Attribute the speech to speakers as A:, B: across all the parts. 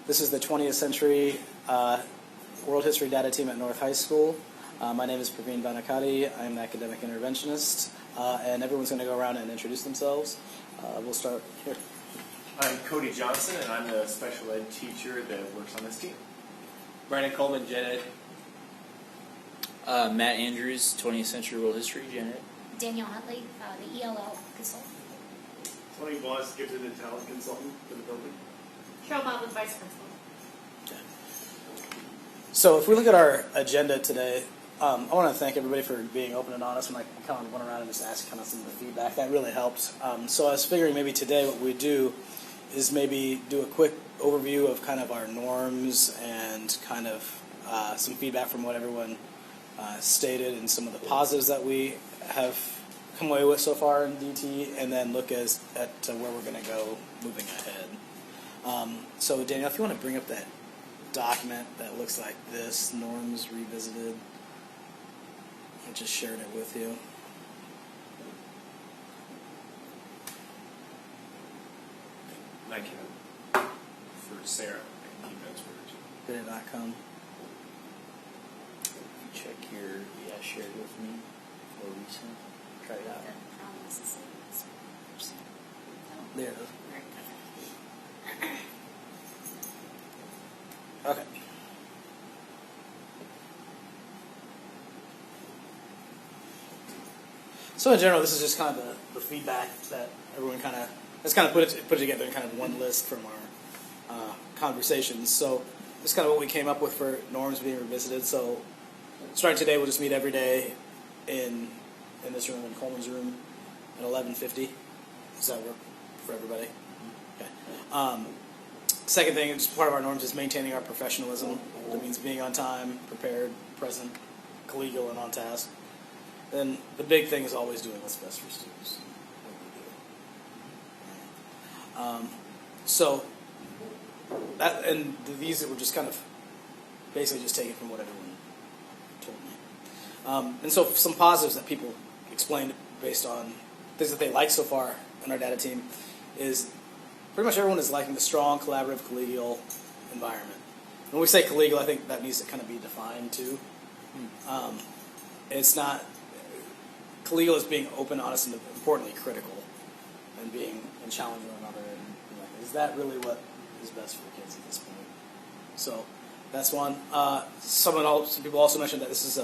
A: This is the 20th Century World History Data Team at North High School. My name is Praveen Banakati. I'm an academic interventionist, and everyone's going to go around and introduce themselves. We'll start here.
B: I'm Cody Johnson, and I'm the special ed teacher that works on this team.
C: Brandon Coleman, Gen Ed.
D: Matt Andrews, 20th Century World History, Gen Ed.
E: Danielle Huntley, the ELL consultant.
F: Tony Voss, gifted and talent consultant for the building.
E: Carol Motley, vice principal.
A: Okay. So if we look at our agenda today, I want to thank everybody for being open and honest. And I kind of went around and just asked kind of some of the feedback. That really helped. So I was figuring maybe today what we do is maybe do a quick overview of kind of our norms and kind of some feedback from what everyone stated and some of the positives that we have come away with so far in DT, and then look at where we're going to go moving ahead. So Danielle, if you want to bring up that document that looks like this, Norms Revisited, I just shared it with you.
B: And I can, for Sarah, I can keep notes for her too.
A: Did it not come?
D: Check your, shared with me for recent.
A: Try it out. There it is. Okay. So in general, this is just kind of the feedback that everyone kind of let's kind of put it together in kind of one list from our conversations. So this is kind of what we came up with for norms being revisited. So starting today, we'll just meet every day in this room, in Coleman's room, at 11:50. Does that work for everybody? Okay. Second thing, just part of our norms is maintaining our professionalism. That means being on time, prepared, present, collegial, and on task. Then the big thing is always doing what's best for students. So that and these were just kind of basically just taken from what everyone told me. And so some positives that people explained based on things that they like so far in our data team is pretty much everyone is liking the strong, collaborative, collegial environment. When we say collegial, I think that needs to kind of be defined too. It's not collegial is being open, honest, and importantly critical, and challenging one another. And is that really what is best for kids at this point? So that's one. Some people also mentioned that this is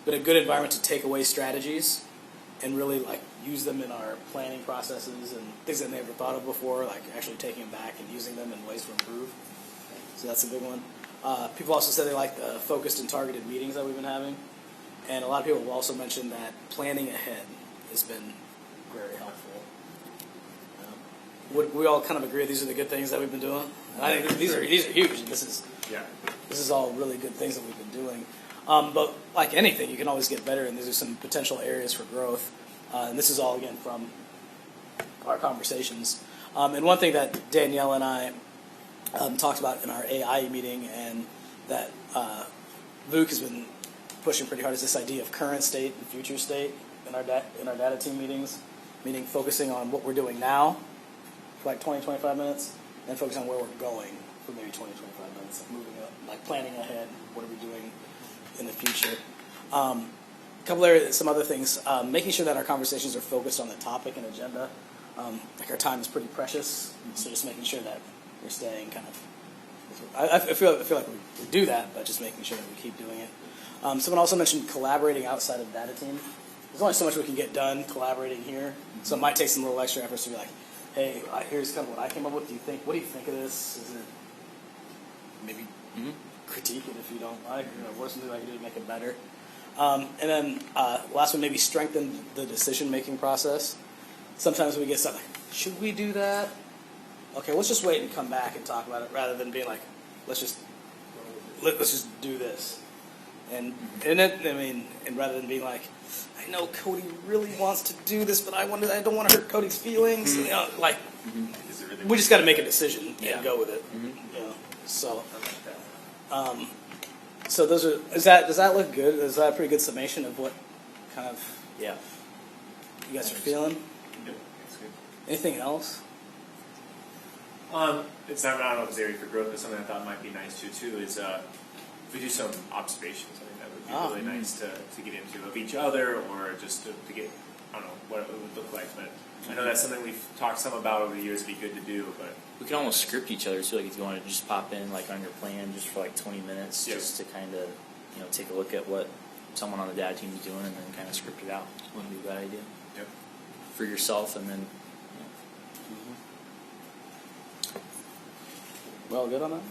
A: been a good environment to take away strategies and really use them in our planning processes and things that they never thought of before, like actually taking them back and using them in ways to improve. So that's a big one. People also said they like the focused and targeted meetings that we've been having. And a lot of people have also mentioned that planning ahead has been very helpful. We all kind of agree these are the good things that we've been doing. And I think these are huge. This is all really good things that we've been doing. But like anything, you can always get better, and these are some potential areas for growth. And this is all, again, from our conversations. And one thing that Danielle and I talked about in our AI meeting, and that Vuk has been pushing pretty hard, is this idea of current state and future state in our data team meetings, meaning focusing on what we're doing now for 20, 25 minutes, and focus on where we're going for maybe 20, 25 minutes, moving up, planning ahead, what are we doing in the future. Couple areas, some other things, making sure that our conversations are focused on the topic and agenda. Our time is pretty precious, so just making sure that we're staying kind of. I feel like we do that, but just making sure that we keep doing it. Someone also mentioned collaborating outside of data team. There's only so much we can get done collaborating here, so it might take some little extra efforts to be like, hey, here's kind of what I came up with. What do you think of this? Is it maybe critique it if you don't like, what's something I can do to make it better? And then last one, maybe strengthen the decision-making process. Sometimes we get stuff like, should we do that? Okay, let's just wait and come back and talk about it, rather than being like, let's just do this. And rather than being like, I know Cody really wants to do this, but I don't want to hurt Cody's feelings. We just got to make a decision and go with it. So. So those are. Does that look good? Is that a pretty good summation of what kind of you guys are feeling?
B: Yeah, that's good.
A: Anything else?
B: It's not, I don't know if it's area for growth, but something I thought might be nice too is if we do some observations. I think that would be really nice to get into of each other, or just to get, I don't know what it would look like. But I know that's something we've talked some about over the years. It'd be good to do, but
D: We can almost script each other too. Like if you want to just pop in like on your plan just for like 20 minutes,
B: Yep.
D: just to kind of take a look at what someone on the data team is doing, and then kind of script it out. Wouldn't be a bad idea
B: yep.
D: for yourself, and then.
A: Well, good on that.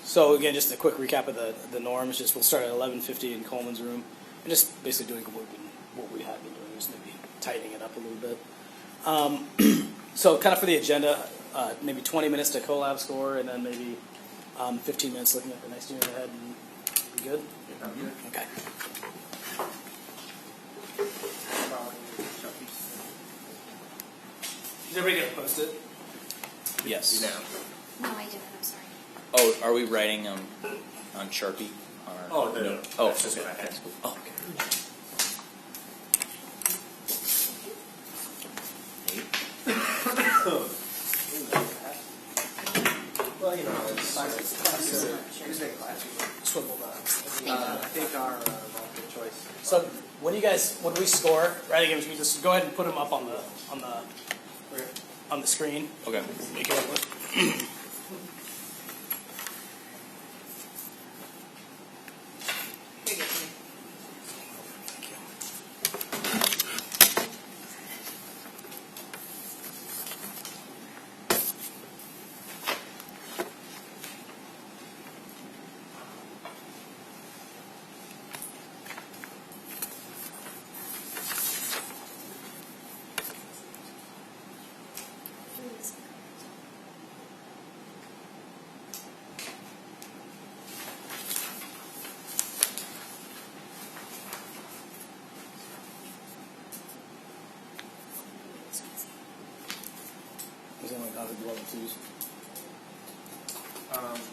A: So again, just a quick recap of the norms. Just we'll start at 11:50 in Coleman's room, and just basically doing what we have been doing, just maybe tightening it up a little bit. So kind of for the agenda, maybe 20 minutes to collab score, and then maybe 15 minutes looking at the next unit ahead. And be good. Okay. Is everybody gonna post it?
D: Yes.
E: No, I didn't, I'm sorry.
D: Oh, are we writing on Sharpie? On our
B: Oh,
D: note?
B: that's just
D: okay.
B: what I had.
D: That's cool. Oh, okay.
C: Well, you know, it's
A: Swivel that.
C: I think our multiple choice.
A: So when do we score writing games? We just go ahead and put them up on the screen.
D: Okay.
A: Make it up with. Is anyone got the level twos?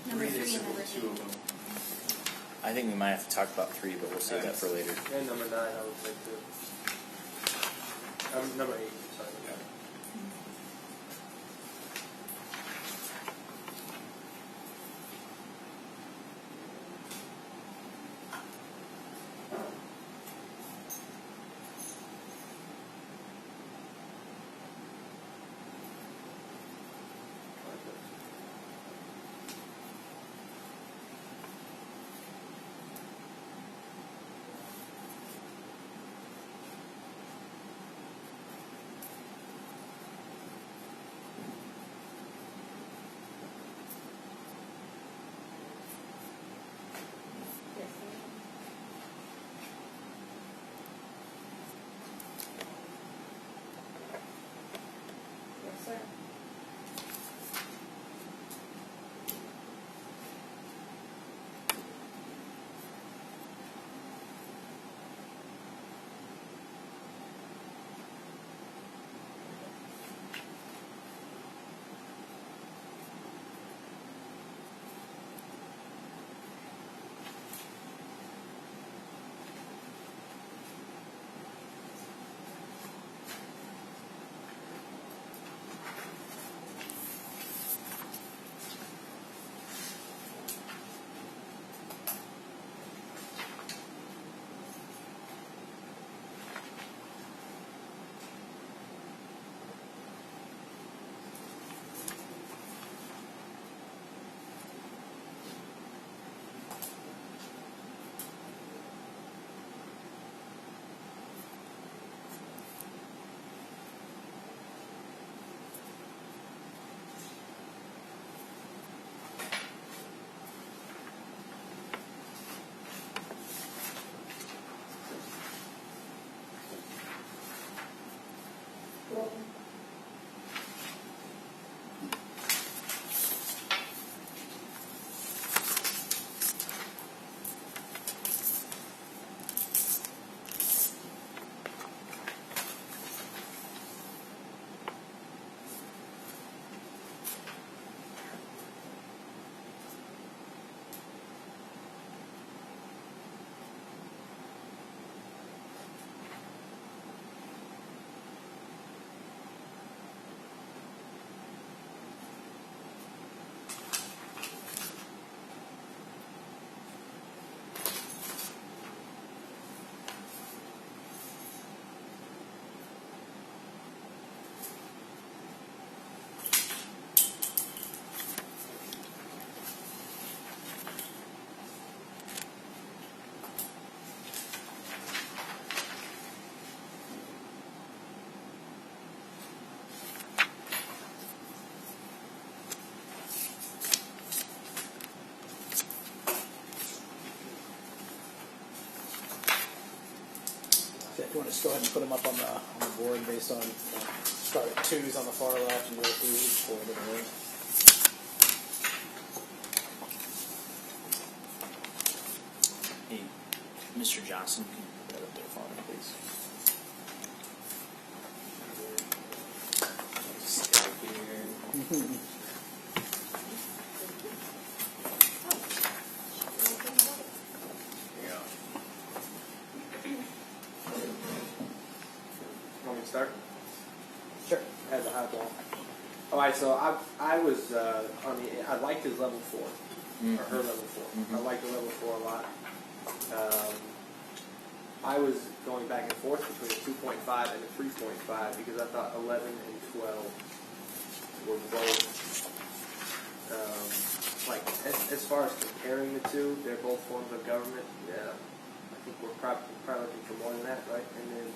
E: Number
B: Three is
E: 3 and number
B: two of them.
D: I think we might have to talk about 3, but we'll save that for later.
C: And number 9, I would say too. Number 8, sorry.
E: Yes, sir.
A: just go ahead and put them up on the board based on, start at 2s on the far left and go through each 4 to the right.
D: Hey, Mr. Johnson, can you put that up there for me, please? Stay here.
B: Yeah.
C: Want me to start?
A: Sure.
C: I had the high ball. All right, so I was on the. I liked his level 4 or her level 4. I liked the level 4 a lot. I was going back and forth between a 2.5 and a 3.5 because I thought 11 and 12 were both like as far as comparing the two, they're both forms of government. Yeah, I think we're probably looking for more than that, right? And then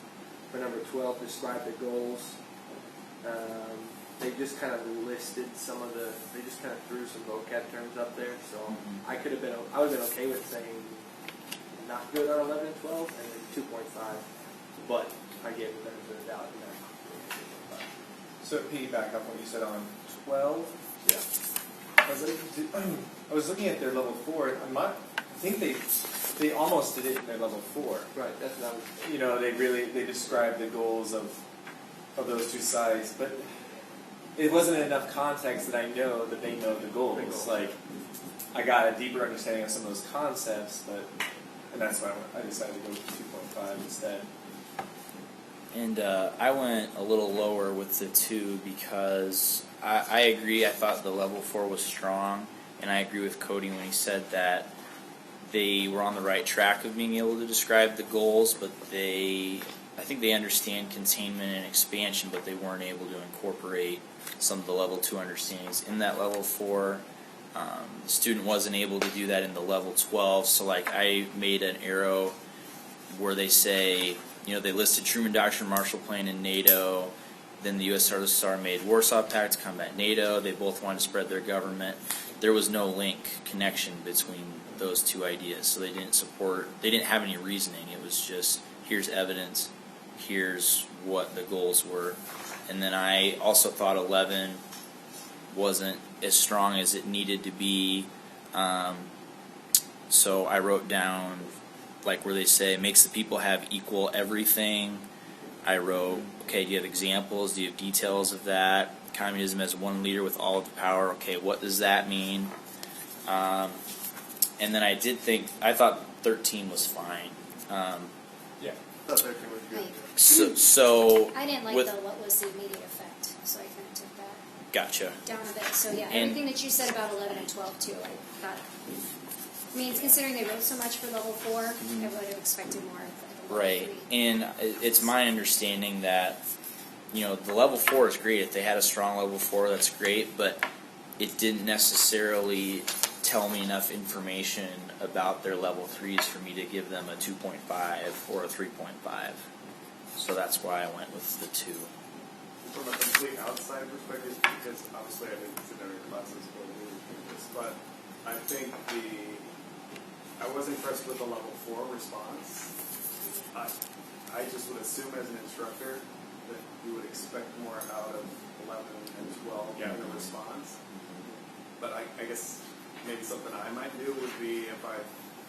C: for number 12, describe the goals. They just kind of listed some of the. They just kind of threw some vocab terms up there, so I would have been okay with saying not good on 11 and 12, and then 2.5, but I gave the benefit of the doubt.
B: So piggyback up what you said on 12.
C: Yeah.
B: I was looking at their level 4. I think they almost did it in their level 4.
C: Right. That's what I was.
B: You know, they described the goals of those two sides, but it wasn't enough context that I know that they know the goals. Like, I got a deeper understanding of some of those concepts, and that's why I decided to go with 2.5 instead.
D: And I went a little lower with the 2 because I agree. I thought the level 4 was strong, and I agree with Cody when he said that they were on the right track of being able to describe the goals, but I think they understand containment and expansion, but they weren't able to incorporate some of the level 2 understandings in that level 4. The student wasn't able to do that in the level 12, so like I made an arrow where they say, you know, they listed Truman Doctrine, Marshall Plan, and NATO. Then the USSR made Warsaw Pact to combat NATO. They both wanted to spread their government. There was no connection between those two ideas, so they didn't have any reasoning. It was just, here's evidence, here's what the goals were. And then I also thought 11 wasn't as strong as it needed to be, so I wrote down like where they say makes the people have equal everything. I wrote, okay, do you have examples? Do you have details of that? Communism as one leader with all of the power. Okay, what does that mean? And then I thought 13 was fine.
B: Yeah.
C: I thought 13 was good.
D: So
E: I didn't like
D: with,
E: what was the immediate effect, so I kind of took that
D: gotcha.
E: down a bit. So yeah,
D: And-
E: everything that you said about 11 and 12 too, I thought. I mean, considering they wrote so much for level 4, I would have expected more at the level
D: Right,
E: 3.
D: and it's my understanding that, you know, the level 4 is great. If they had a strong level 4, that's great, but it didn't necessarily tell me enough information about their level 3s for me to give them a 2.5 or a 3.5. So that's why I went with the 2.
F: From a complete outside perspective, because obviously I didn't sit in any classes for this, but I think I was impressed with the level 4 response. I just would assume as an instructor that you would expect more out of 11 and 12 in a response. But I guess maybe something I might do would be if I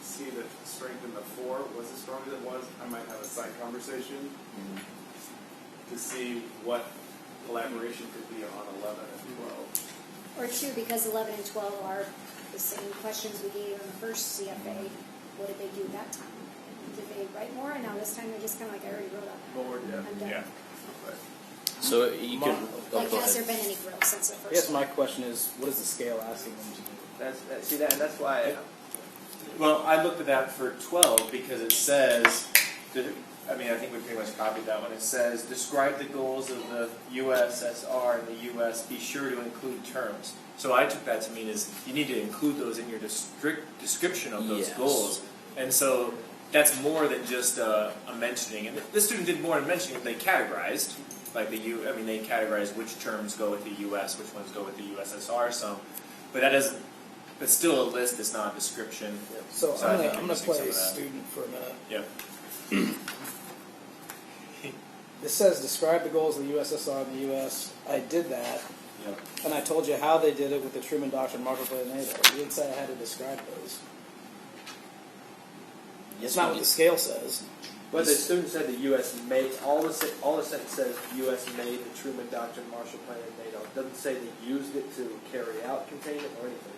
F: see that strength in the 4 was as strong as it was, I might have a side conversation to see what collaboration could be on 11 and 12.
E: Or 2, because 11 and 12 are the same questions we gave on the first CFA. What did they do that time? Did they write more? And now this time they're just kind of like, I already wrote on that.
F: Board, yeah.
E: I'm done.
B: Yeah.
D: So you could
E: Like,
D: go
E: has there
D: ahead.
E: been any growth since the
A: I
E: first
A: guess
E: one?
A: my question is, what is the scale asking them to do?
C: That's why.
B: Well, I looked at that for 12 because it says, I think we pretty much copied that one. It says, describe the goals of the USSR and the U.S. Be sure to include terms. So I took that to mean is you need to include those in your description of those
D: Yes.
B: goals. And so that's more than just a mentioning. And the student did more than mentioning it. They categorized. Like they categorized which terms go with the U.S., which ones go with the USSR. So, but that doesn't. It's still a list. It's not a description.
A: So
B: I
A: I'm
B: think
A: gonna
B: you're missing
A: play
B: some of that.
A: student for a minute.
B: Yeah.
A: This says describe the goals of the USSR and the U.S. I did that,
B: Yep.
A: and I told you how they did it with the Truman Doctrine, Marshall Plan, and NATO. You didn't say I had to describe those. It's not what the scale says.
C: But the student said the U.S. made, all the sentence says U.S. made the Truman Doctrine, Marshall Plan, and NATO. It doesn't say they used it to carry out containment or anything.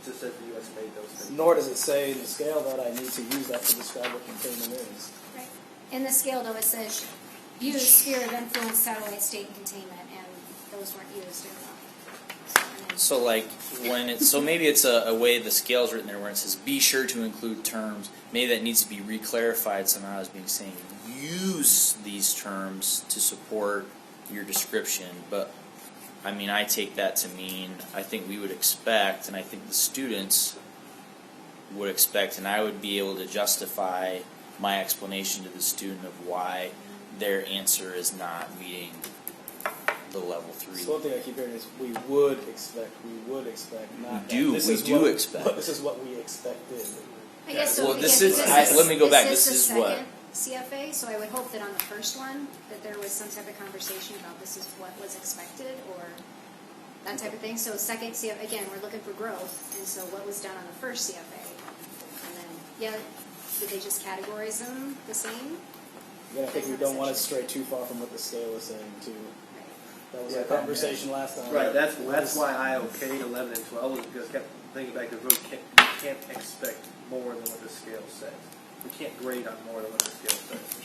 C: It just says the U.S. made those things.
A: Nor does it say in the scale that I need to use that to describe what containment is.
E: Right. In the scale, though, it says use sphere of influence, satellite state, and containment, and those weren't used in the.
D: So like when it's so maybe it's a way the scale's written there where it says be sure to include terms. Maybe that needs to be reclarified somehow as being saying use these terms to support your description. But I mean I take that to mean I think we would expect, and I think the students would expect, and I would be able to justify my explanation to the student of why their answer is not meeting the level 3.
A: So one thing I keep hearing is we would expect, not
D: We do,
A: this
D: we
A: is
D: do
A: what,
D: expect.
A: But this is what we expected.
E: I guess so.
D: Well,
E: again,
D: this is-
E: because
D: let me go back.
E: This
D: This
E: is
D: is
E: the
D: what-
E: second CFA, so I would hope that on the first one that there was some type of conversation about this is what was expected or that type of thing. So second CFA, again, we're looking for growth, and so what was done on the first CFA, and then did they just categorize them the same?
A: Again, I think we don't want to stray too far from what the scale is saying too. That was
C: Yeah,
A: our conversation last time.
C: Right, that's why I okayed 11 and 12, was because I kept thinking back to we can't expect more than what the scale says. We can't grade on more than what the scale says.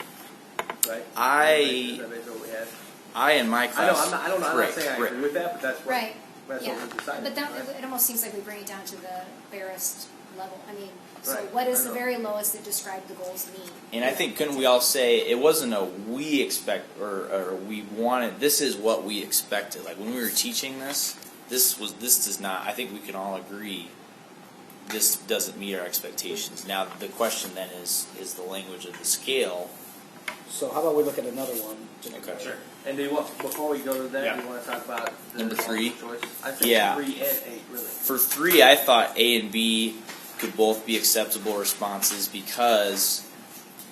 C: Right? Is that basically what we had?
D: I in my
C: I know,
D: class.
C: I'm not
D: Right,
C: saying I
D: right.
C: agree with that, but that's what,
E: Right.
C: that's
E: Yeah,
C: what we decided.
E: but that,
C: right?
E: it almost seems like we bring it down to the barest level. I mean, so
C: Right,
E: what is
C: I
E: the
C: know.
E: very lowest that describe the goals mean?
D: And I think couldn't we all say it wasn't a we expect or we wanted, this is what we expected. Like when we were teaching this does not, I think we can all agree this doesn't meet our expectations. Now the question then is the language of the scale.
A: So how about we look at another one?
D: Okay.
B: Sure.
C: And do you want, before we go to that,
B: Yeah.
C: do you want to talk about the
D: Number 3?
C: multiple choice? I think
D: Yeah.
C: 3 and 8, really.
D: For 3, I thought A and B could both be acceptable responses because,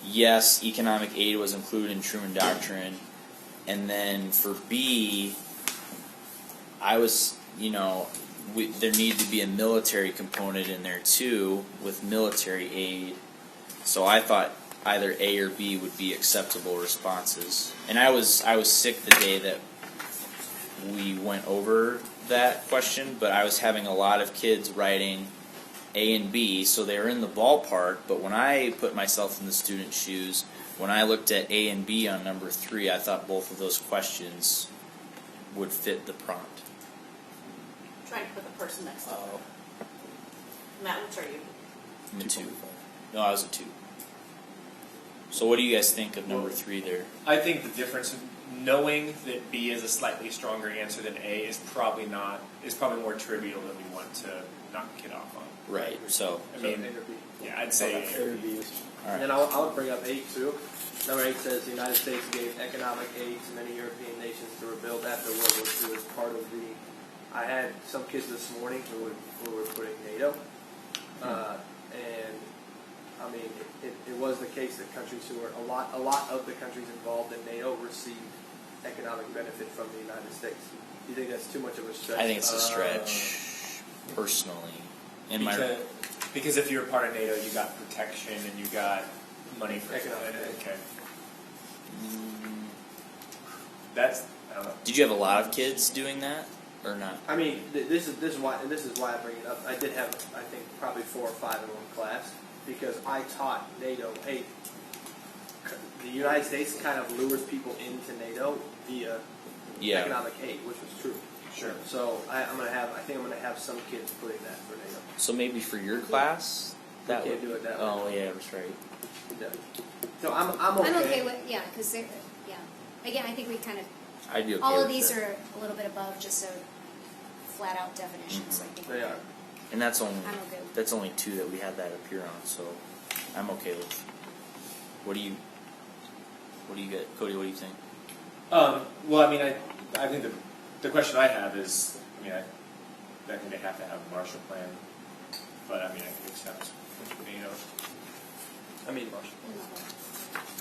D: yes, economic aid was included in Truman Doctrine. And then for B, I was, there needed to be a military component in there too with military aid. So I thought either A or B would be acceptable responses. And I was sick the day that we went over that question, but I was having a lot of kids writing A and B, so they were in the ballpark. But when I put myself in the student's shoes, when I looked at A and B on number 3, I thought both of those questions would fit the prompt.
G: Trying to put the person next to them.
A: Oh,
G: Matt, which are you?
D: I'm a 2. No, I was a 2. So what do you guys think of number 3 there?
B: I think the difference, knowing that B is a slightly stronger answer than A, is probably more trivial than we want to knock a kid off on.
D: Right, so,
B: I mean,
C: A or B.
B: yeah, I'd say
A: A or B.
D: all
C: And
D: right.
C: then I would bring up 8 too. Number 8 says the United States gave economic aid to many European nations to rebuild after World War II as part of the. I had some kids this morning who were putting NATO, and I mean it was the case that countries who were a lot of the countries involved in NATO received economic benefit from the United States. Do you think that's too much of a stretch?
D: I think it's a stretch, personally. In my
B: because if you're part of NATO, you got protection and you got money for
C: Economic aid.
B: Okay. That's, I don't know.
D: Did you have a lot of kids doing that or not?
C: I mean, this is why I bring it up. I did have, I think, probably 4 or 5 in one class because I taught NATO. Hey, the United States kind of lures people into NATO via
D: Yeah.
C: economic aid, which was true.
B: Sure.
C: So I think I'm gonna have some kids putting that for NATO.
D: So maybe for your class,
C: We
D: that
C: can't
D: would.
C: do it that way.
D: Oh yeah, that's right.
C: Yeah. So I'm okay.
E: I'm okay with, because they're, again, I think we kind of,
D: I'd be okay
E: all of
D: with
E: these
D: that.
E: are a little bit above just a flat out definition, so I think.
C: They are.
D: And that's only
E: I'm okay with
D: that's only 2 that we had that appear on, so I'm okay with. What do you get, Cody? What do you think?
B: Well, I mean, I think the question I have is, I mean, I think they have to have a Marshall Plan, but I mean, I could accept,
C: I mean, Marshall.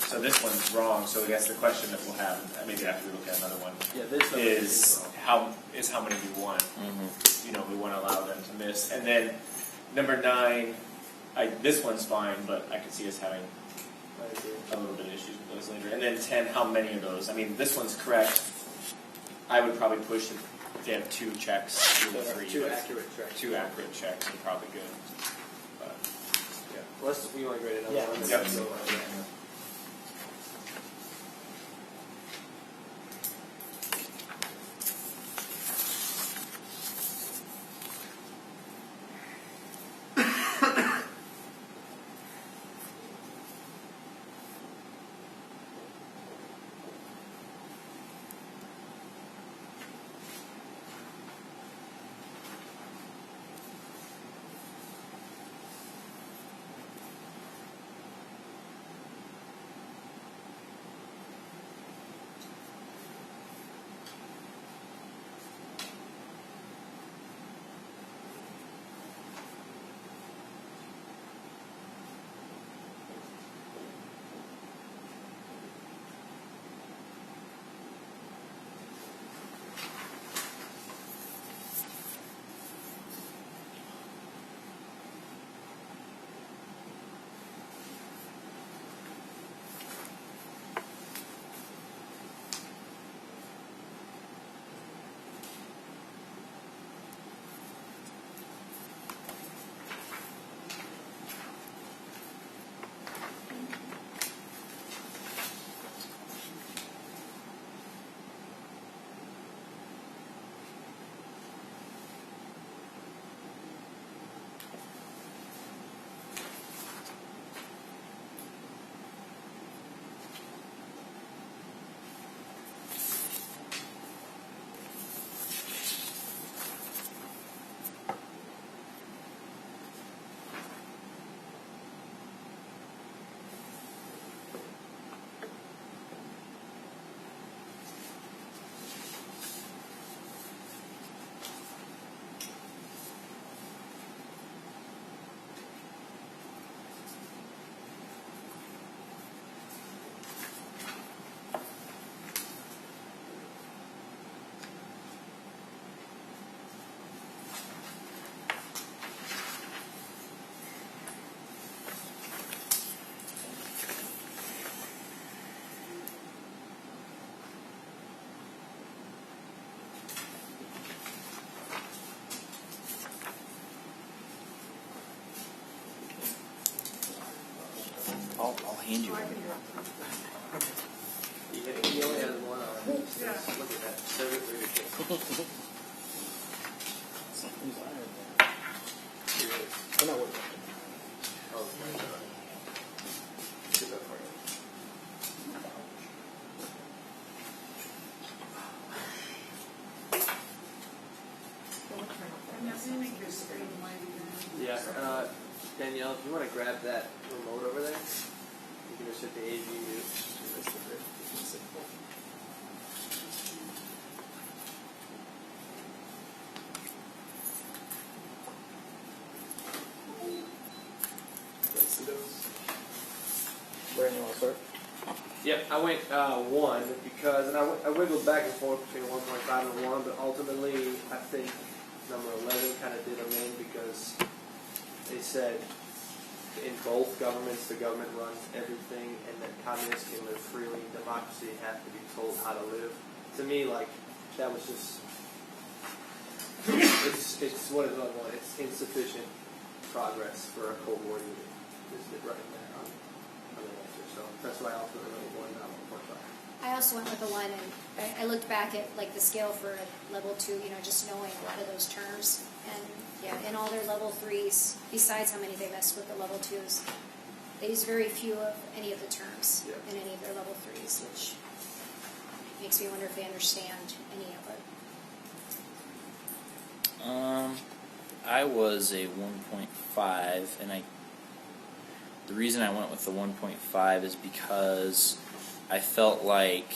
B: So this one's wrong. So I guess the question that we'll have, maybe after we look at another one,
C: Yeah, this one
B: is how many we want.
D: Mm-hmm.
B: You know, we want to allow them to miss. And then number 9, this one's fine, but I could see us having a little bit of issues with those later. And then 10, how many of those? I mean, this one's correct. I would probably push if they have 2 checks, 2 or 3.
C: Two accurate checks.
B: 2 accurate checks are probably good. But, yeah.
C: Well, we want to grade another
A: Yeah.
C: one.
B: Yep.
C: So,
D: I'll hand you one.
C: he only has one on. Look at that. Service leadership.
A: Something's iron there. Oh, no, wait.
C: Oh, my God. Do that for you. Yeah, Danielle, if you want to grab that remote over there, you can just hit the AV mute.
A: Where do you want to start?
C: Yep, I went 1 because, and I wiggled back and forth between 1.5 and 1, but ultimately I think number 11 kind of did them in because they said in both governments the government runs everything and that communists can live freely, democracy has to be told how to live. To me, like, that was just, it's what is it? It's insufficient progress for a Cold War unit. Just right there on the answer. So that's why I also went with 1, not 1.5.
E: I also went with a 1, and I looked back at like the scale for level 2, you know, just knowing a lot of those terms. And yeah, in all their level 3s, besides how many they messed with the level 2s, they use very few of any of the terms in any of their level 3s, which makes me wonder if they understand any of it.
D: I was a 1.5, and the reason I went with the 1.5 is because I felt like,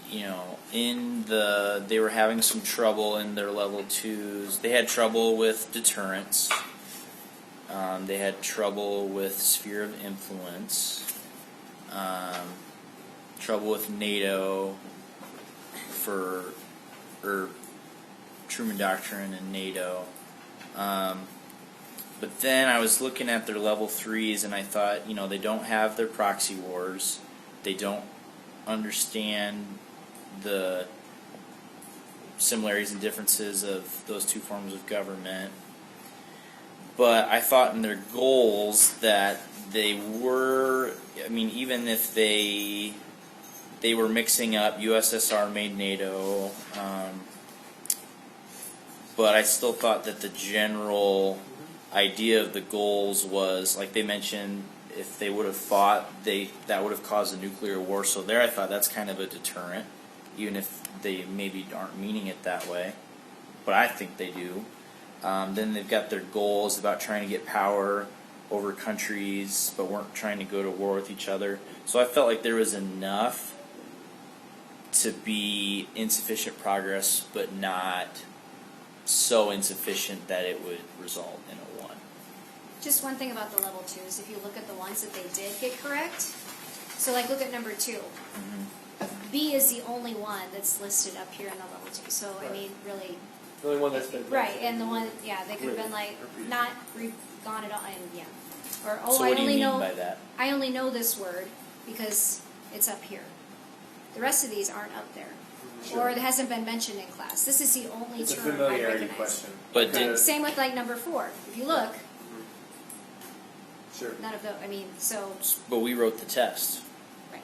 D: you know, they were having some trouble in their level 2s. They had trouble with deterrence. They had trouble with sphere of influence. trouble with NATO or Truman Doctrine and NATO. But then I was looking at their level 3s and I thought, they don't have their proxy wars. They don't understand the similarities and differences of those two forms of government. But I thought in their goals that they were, even if they were mixing up USSR made NATO, but I still thought that the general idea of the goals was, like they mentioned, if they would have fought, that would have caused a nuclear war. So there I thought that's kind of a deterrent, even if they maybe aren't meaning it that way. But I think they do. Then they've got their goals about trying to get power over countries, but weren't trying to go to war with each other. So I felt like there was enough to be insufficient progress, but not so insufficient that it would result in a 1.
E: Just one thing about the level 2s, if you look at the ones that they did get correct, so like look at number 2.
D: Mm-hmm.
E: B is the only one that's listed up here in the level 2. So
C: Right.
E: Really,
C: The only one that's been
E: right, and the one, they could have been like
C: Repeated.
E: not gone at all, and or
D: So
E: I
D: what do you
E: only
D: mean
E: know
D: by that?
E: I only know this word because it's up here. The rest of these aren't up there, or it hasn't been mentioned in class. This is the only
B: It's a
E: term I
B: familiarity
E: recognize.
B: question.
D: But did-
E: Same with like number 4. If you look,
C: Sure.
E: none of those. So
D: But we wrote the test.
E: right,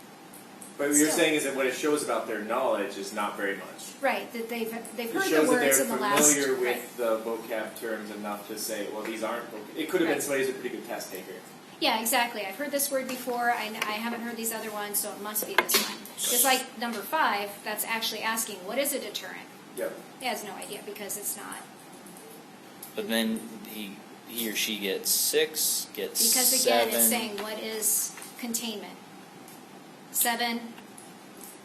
B: But what you're
E: Still.
B: saying is that what it shows about their knowledge is not very much.
E: right. That they've
B: It
E: heard the
B: shows that
E: words
B: they're
E: in the last.
B: familiar with
E: Right.
B: the vocab terms enough to say, well, these aren't it could have been
E: Right.
B: somebody who's a pretty good test taker.
E: Yeah, exactly. I've heard this word before. I haven't heard these other ones, so it must be this one. Just like number 5, that's actually asking, what is a deterrent?
B: Yep.
E: He has no idea because it's not.
D: But then he or she gets 6, gets
E: Because
D: 7.
E: again, it's saying, what is containment? 7.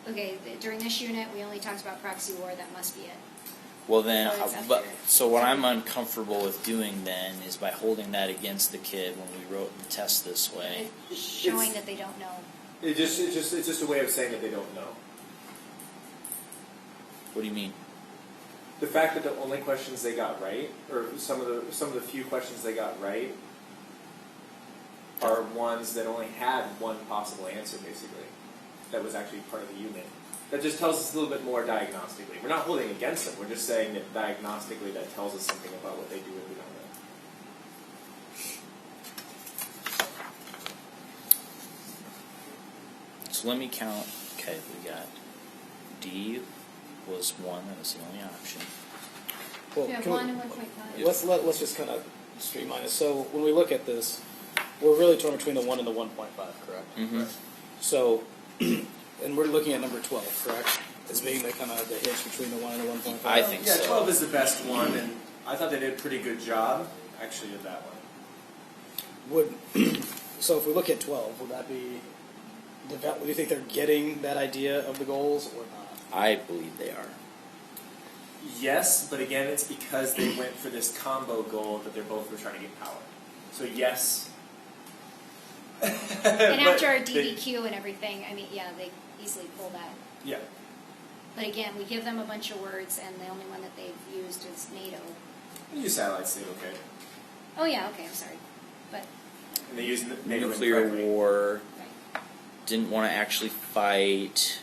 E: Okay, during this unit, we only talked about proxy war. That must be it.
D: Well then,
E: So it's up
D: but
E: there.
D: so what I'm uncomfortable with doing then is by holding that against the kid when we wrote the test this way.
E: It's showing that they don't know.
B: It's just a way of saying that they don't know.
D: What do you mean?
B: The fact that the only questions they got right, or some of the few questions they got right, are ones that only had one possible answer, basically. That was actually part of the unit. That just tells us a little bit more diagnostically. We're not holding against them. We're just saying that diagnostically that tells us something about what they do if we don't know.
D: So let me count. Okay, we got D was 1. That was the only option.
A: Well,
E: Yeah,
A: can
E: 1 and 1.5.
A: let's just kind of streamline it. So when we look at this, we're really torn between the 1 and the 1.5, correct?
D: Mm-hmm.
A: So, and we're looking at number 12, correct? As being the kind of the hitch between the 1 and the 1.5.
D: I think
B: Yeah,
D: so.
B: 12 is the best one, and I thought they did a pretty good job, actually, of that one.
A: So if we look at 12, would that be? Do you think they're getting that idea of the goals or not?
D: I believe they are.
B: Yes, but again, it's because they went for this combo goal that they're both were trying to get power. So yes.
E: And
B: But
E: after our
B: they-
E: DBQ and everything, they easily pull that.
B: Yeah.
E: But again, we give them a bunch of words, and the only one that they've used is NATO.
B: They use satellites, they okay.
E: Oh yeah, okay, I'm sorry, but
B: And they use NATO
D: Nuclear
B: incorrectly.
D: war.
E: right.
D: Didn't want to actually fight,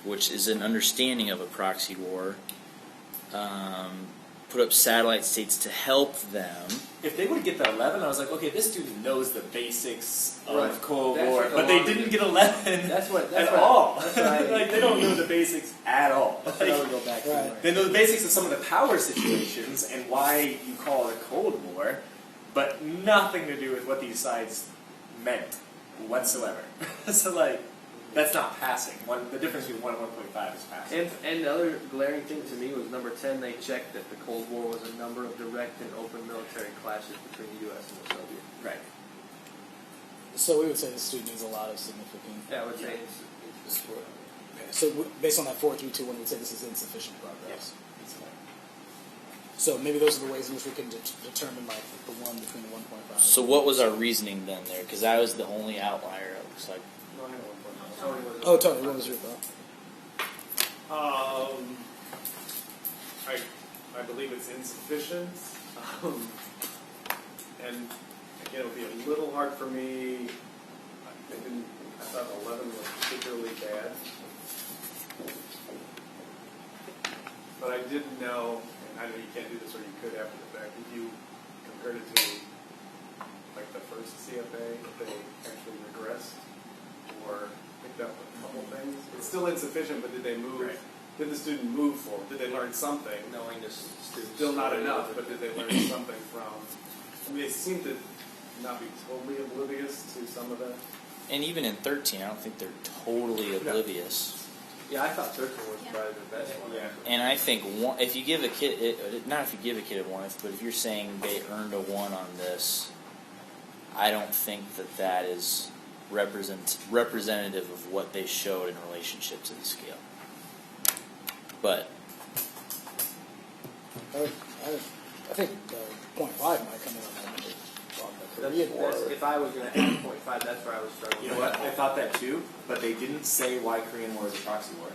D: which is an understanding of a proxy war. Put up satellite states to help them.
B: If they would get the 11, I was like, okay, this dude knows the basics of
C: Right.
B: Cold
C: That's
B: War,
C: what the
B: but they
C: law
B: didn't
C: is.
B: get 11
C: That's what
B: at all.
C: That's what I,
B: Like they don't know the basics at all.
C: that's what I would go back to.
A: Right.
B: They know the basics of some of the power situations and why you call it a Cold War, but nothing to do with what these sides meant whatsoever. So like, that's not passing. The difference between 1 and 1.5 is passing.
C: And the other glaring thing to me was number 10. They checked that the Cold War was a number of direct and open military clashes between the U.S. and the Soviet.
B: Right.
A: So we would say the student needs a lot of significant.
C: Yeah, I would say
A: Okay. So based on that 4 through 2, one would say this is insufficient progress. So maybe those are the ways in which we can determine like the one between the 1.5.
D: So what was our reasoning then there? Because I was the only outlier. It looks like
F: No, I had 1.0.
C: Tony was.
A: Oh, Tony, what was your thought?
F: I believe it's insufficient. And again, it would be a little hard for me. I thought 11 was particularly bad. But I didn't know, and I know you can't do this, or you could after the fact, if you compared it to like the first CFA, if they actually regressed or picked up a couple things. It's still insufficient, but did they move?
B: Right.
F: Did the student move forward? Did they learn something?
C: Knowing the students.
F: Still not enough, but did they learn something from? I mean, they seem to not be totally oblivious to some of that.
D: And even in 13, I don't think they're totally oblivious.
C: Yeah, I thought 13 was probably the best one.
F: Yeah.
D: And I think if you give a kid, not if you give a kid a 1, but if you're saying they earned a 1 on this, I don't think that is representative of what they showed in relationship to the scale. But
A: I think 0.5 might come in on that number.
C: If I was going to add 0.5, that's where I was struggling.
B: You know what? I thought that too, but they didn't say why Korean War is a proxy war.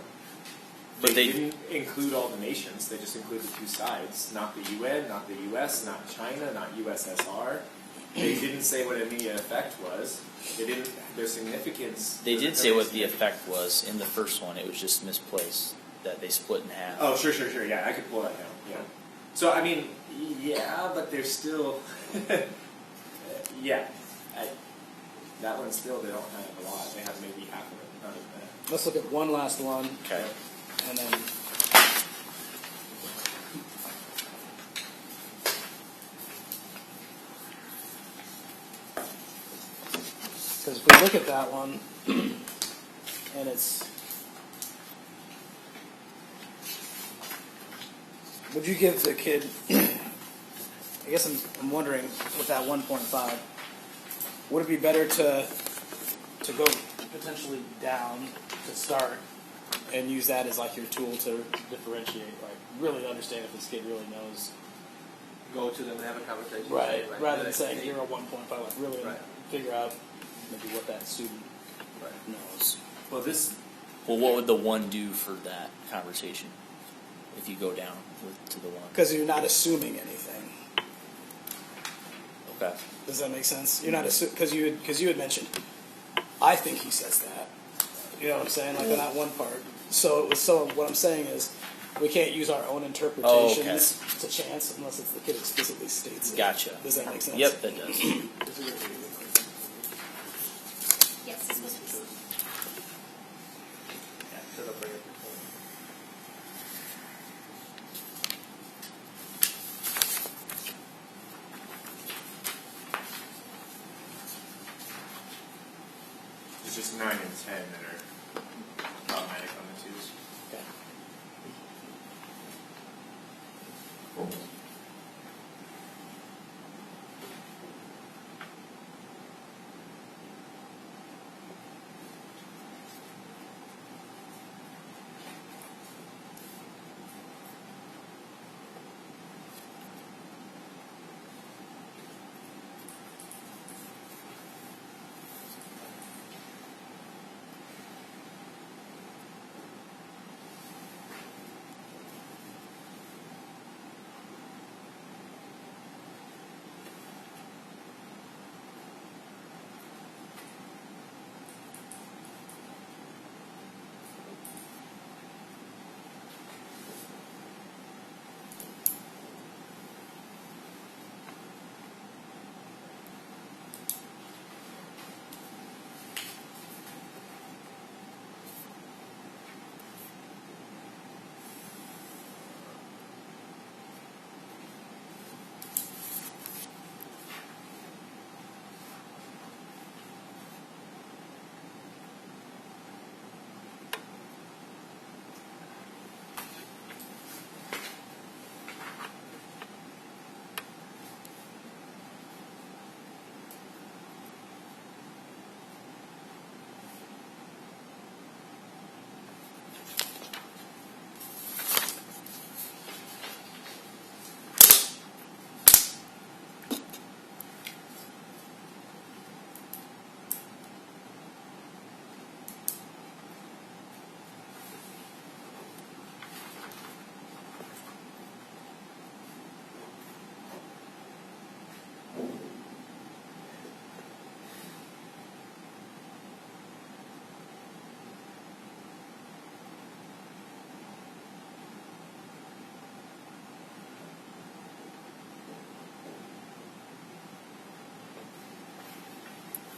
D: But they
B: didn't include all the nations. They just included the two sides, not the UN, not the US, not China, not USSR. They didn't say what immediate effect was. They didn't. Their significance.
D: they did say what the effect was in the first one. It was just misplaced that they split in half.
B: Oh, sure. Yeah, I could pull that down. Yeah. So I mean, yeah, but they're still. Yeah, that one still they don't have a lot. They have maybe half of it. Not even that.
A: Let's look at one last one,
D: Okay.
A: and then because if we look at that one, and it's, would you give the kid? I guess I'm wondering with that 1.5, would it be better to go potentially down to start and use that as like your tool to differentiate, like really understand if this kid really knows,
C: Go to them and have a conversation.
A: right?
C: Like,
A: Rather
C: do
A: than
C: they-
A: saying you're a 1.5, like really
C: Right.
A: figure out maybe what that student
C: Right.
A: knows.
B: Well, this.
D: Well, what would the 1 do for that conversation if you go down to the 1?
A: Because you're not assuming anything.
D: Okay.
A: Does that make sense? You're not because you had mentioned, I think he says that. You know what I'm saying? Like on that one part. So what I'm saying is, we can't use our own interpretations to chance unless it's the kid explicitly states it.
D: Gotcha.
A: Does that make sense?
D: Yep, that does.
E: Yes, this was.
C: Yeah, so they'll bring up your point.
B: It's just 9 and 10 that are problematic on the twos.
A: Okay.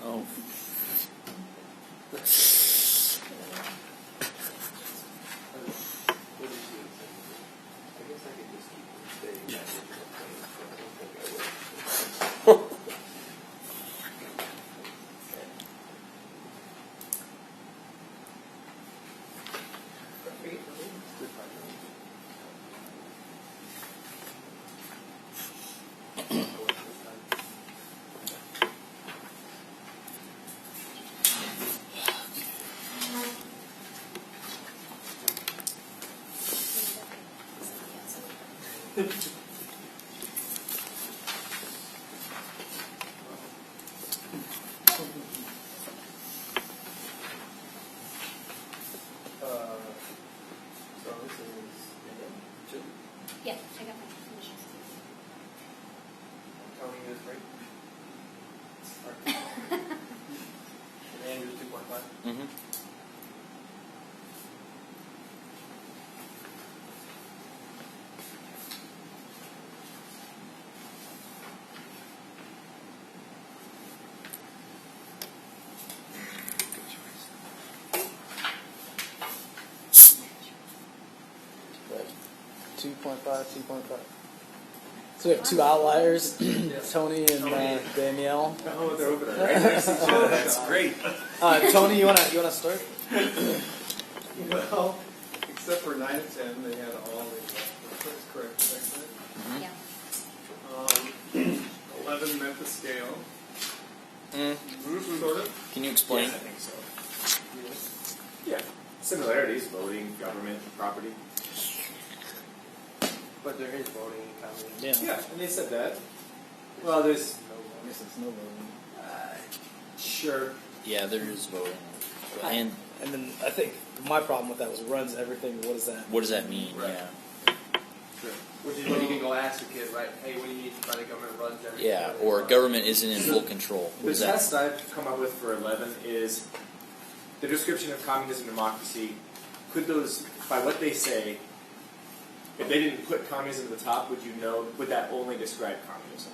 D: Oh.
C: What did you say? I guess I could just keep them staying. I don't think I will.
F: So this is two.
E: Yeah, I got my definitions.
C: Tony is right. And Andrew's 2.5.
D: Mm-hmm.
A: Right. 2.5, 2.5. So we have two outliers, Tony and Danielle.
F: Oh, they're over there. Right next to each other. That's great.
A: Tony, you wanna start?
F: Well, except for 9 and 10, they had all the that's correct. Is that correct?
E: Yeah.
F: 11 met the scale.
D: Mm.
F: Sort of.
D: Can you explain?
B: Yeah, I think so. Yeah. Similarities: voting, government, property.
C: But there is voting in county.
A: Yeah.
B: Yeah, and they said that. Well, there's
A: I guess it's no voting.
B: sure.
D: Yeah, there is voting. And
A: And then I think my problem with that was runs everything. What is that?
D: what does that mean?
B: Right.
D: Yeah.
C: Which is when you can go ask a kid, right? Hey, what do you need by the government runs everything?
D: Yeah, or government isn't in full control. What
B: The
D: is that?
B: test I've come up with for 11 is the description of communism and democracy. Could those, by what they say, if they didn't put communism at the top, would that only describe communism?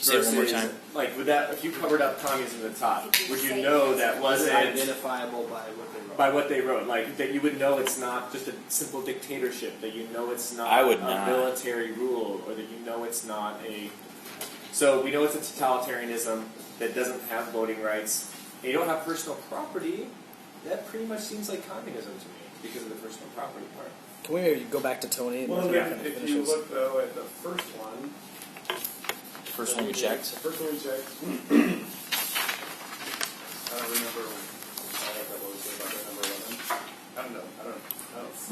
D: Say it one more time.
B: Like, would that, if you covered up communism at the top, would you know that wasn't
C: identifiable by what they wrote?
B: by what they wrote? Like, that you would know it's not just a simple dictatorship, that you know it's not
D: I would
B: a
D: not.
B: military rule, or that you know it's not a... So we know it's a totalitarianism that doesn't have voting rights, and you don't have personal property. That pretty much seems like communism to me, because of the personal property part.
A: Can we maybe go back to Tony? And
F: Well,
A: look
F: then,
A: at the
F: if you
A: finishes?
F: look though at the first one,
D: First one we checked.
F: The first one we checked. I don't remember what was about the number 11. I don't know.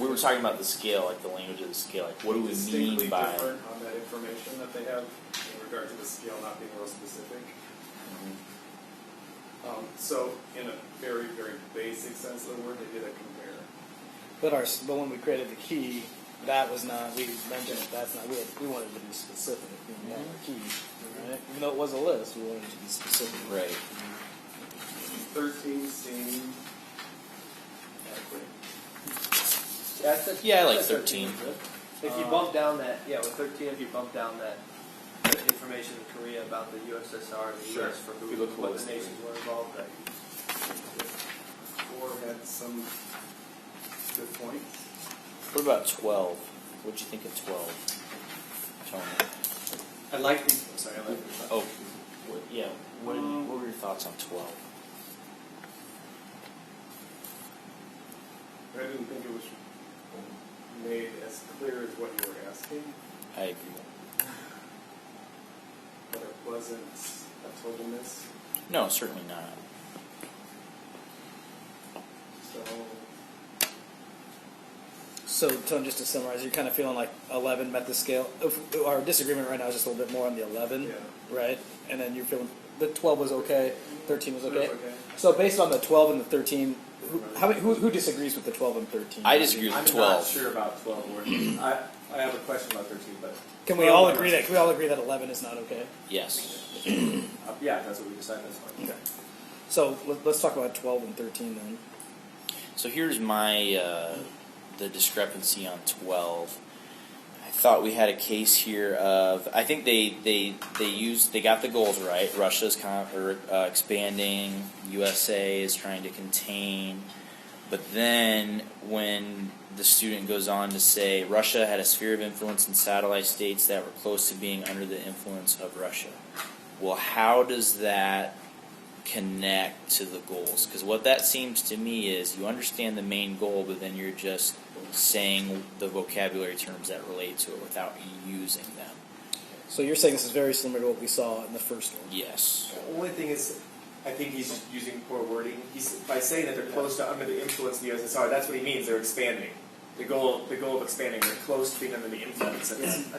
D: We were talking about the scale, like the language of the scale. Like, what do we
F: Distinctly
D: mean by?
F: different on that information that they have in regard to the scale not being real specific. So, in a very, very basic sense of the word, they did a compare.
A: But when we created the key, that was not. We mentioned it. That's not. We wanted to be specific. We wanted our key, right? Even though it was a list, we wanted it to be specific.
D: Right.
F: 13 seemed adequate.
D: Yeah, I like 13.
C: If you bump down that, with 13, if you bump down that information in Korea about the USSR and the
B: Sure.
C: US for
B: If you look
C: what the
B: closely.
C: nations were involved, right?
F: 4 had some good points.
D: What about 12? What'd you think of 12, Tony?
B: I like these. Sorry, I like these.
D: Oh, yeah. What were your thoughts on 12?
F: I didn't think it was made as clear as what you were asking,
D: I agree.
F: but it wasn't a total miss.
D: No, certainly not.
F: So,
A: So, Tony, just to summarize, you're kind of feeling like 11 met the scale. Our disagreement right now is just a little bit more on the 11,
F: yeah.
A: right? And then you're feeling the 12 was okay, 13 was okay.
F: That's okay.
A: So, based on the 12 and the 13, who disagrees with the 12 and 13?
D: I disagree with
B: I'm
D: 12.
B: not sure about 12 or I have a question about 13, but
A: Can we all agree that? Can we all agree that 11 is not okay?
D: Yes.
B: yeah, that's what we decided. That's fine.
A: Okay. So let's talk about 12 and 13 then.
D: So here's my the discrepancy on 12. I thought we had a case here of, I think they got the goals right. Russia's expanding, USA is trying to contain, but then when the student goes on to say Russia had a sphere of influence in satellite states that were close to being under the influence of Russia. Well, how does that connect to the goals? Because what that seems to me is you understand the main goal, but then you're just saying the vocabulary terms that relate to it without using them.
A: So you're saying this is very similar to what we saw in the first one?
D: Yes.
B: The only thing is, I think he's using poor wording. He's by saying that they're close to under the influence of the USSR. That's what he means. They're expanding. The goal of expanding. They're close to being under the influence.